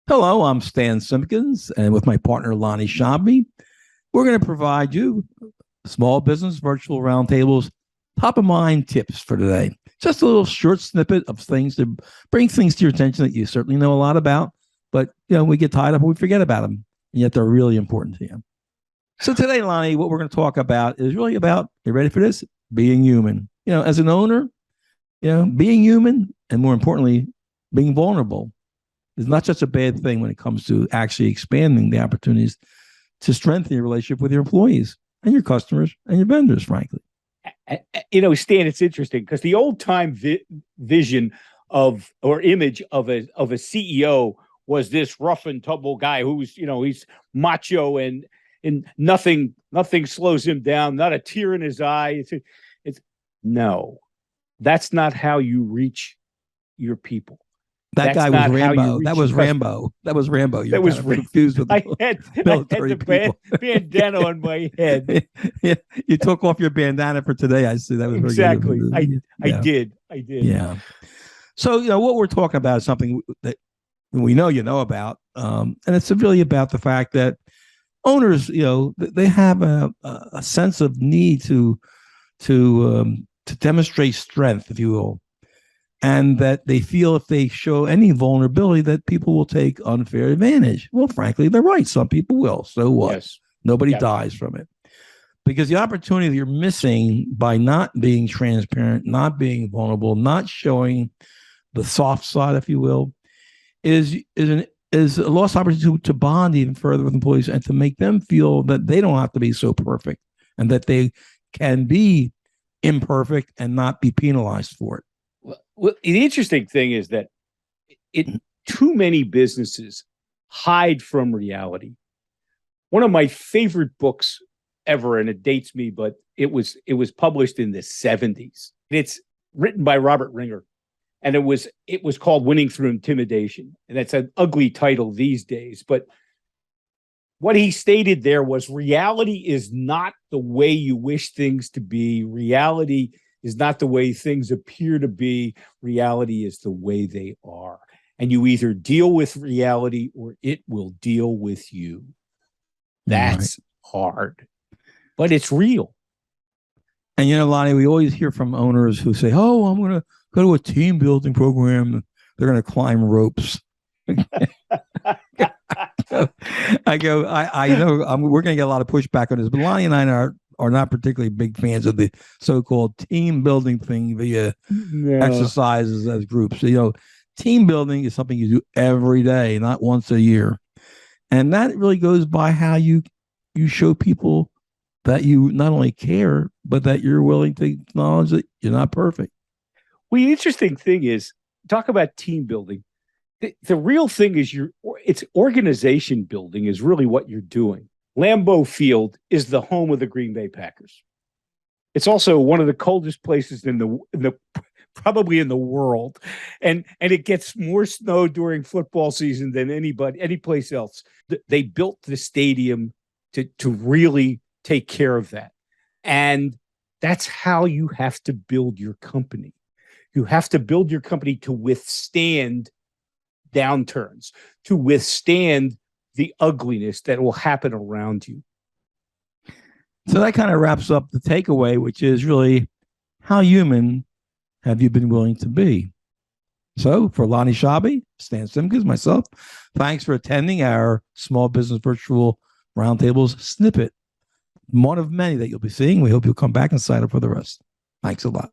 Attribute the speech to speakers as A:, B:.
A: Hello, I'm Stan Simpkins, and with my partner Lonnie Shabby, we're going to provide you small business virtual roundtables top of mind tips for today. Just a little short snippet of things to bring things to your attention that you certainly know a lot about, but we get tied up and we forget about them, and yet they're really important to you. So today, Lonnie, what we're going to talk about is really about, you ready for this? Being human. As an owner, being human, and more importantly, being vulnerable is not just a bad thing when it comes to actually expanding the opportunities to strengthen your relationship with your employees and your customers and your vendors, frankly.
B: Stan, it's interesting because the old time vision of or image of a CEO was this rough and tumble guy who's, he's macho and nothing slows him down, not a tear in his eye. It's no, that's not how you reach your people.
A: That guy was Rambo. That was Rambo. That was Rambo.
B: That was
A: confused with
B: I had the bandana on my head.
A: Yeah, you took off your bandana for today. I see. That was
B: exactly.
A: Very
B: good. I did.
A: Yeah. So what we're talking about is something that we know about, and it's really about the fact that owners, they have a sense of need to demonstrate strength, if you will. And that they feel if they show any vulnerability that people will take unfair advantage. Well, frankly, they're right. Some people will. So what?
B: Yes.
A: Nobody dies from it. Because the opportunity that you're missing by not being transparent, not being vulnerable, not showing the soft side, if you will, is a lost opportunity to bond even further with employees and to make them feel that they don't have to be so perfect and that they can be imperfect and not be penalized for it.
B: Well, the interesting thing is that too many businesses hide from reality. One of my favorite books ever, and it dates me, but it was published in the 70s. It's written by Robert Ringer, and it was called Winning Through Intimidation. And that's an ugly title these days, but what he stated there was reality is not the way you wish things to be. Reality is not the way things appear to be. Reality is the way they are. And you either deal with reality or it will deal with you. That's hard, but it's real.
A: And, Lonnie, we always hear from owners who say, oh, I'm going to go to a team building program. They're going to climb ropes. I know we're going to get a lot of pushback on this, but Lonnie and I are not particularly big fans of the so-called team building thing via exercises as groups. Team building is something you do every day, not once a year. And that really goes by how you show people that you not only care, but that you're willing to acknowledge that you're not perfect.
B: Well, the interesting thing is, talk about team building. The real thing is it's organization building is really what you're doing. Lambeau Field is the home of the Green Bay Packers. It's also one of the coldest places in the probably in the world, and it gets more snow during football season than any place else. They built the stadium to really take care of that, and that's how you have to build your company. You have to build your company to withstand downturns, to withstand the ugliness that will happen around you.
A: So that kind of wraps up the takeaway, which is really, how human have you been willing to be? So for Lonnie Shabby, Stan Simpkins, myself, thanks for attending our Small Business Virtual Roundtables snippet. One of many that you'll be seeing. We hope you'll come back and sign up for the rest. Thanks a lot.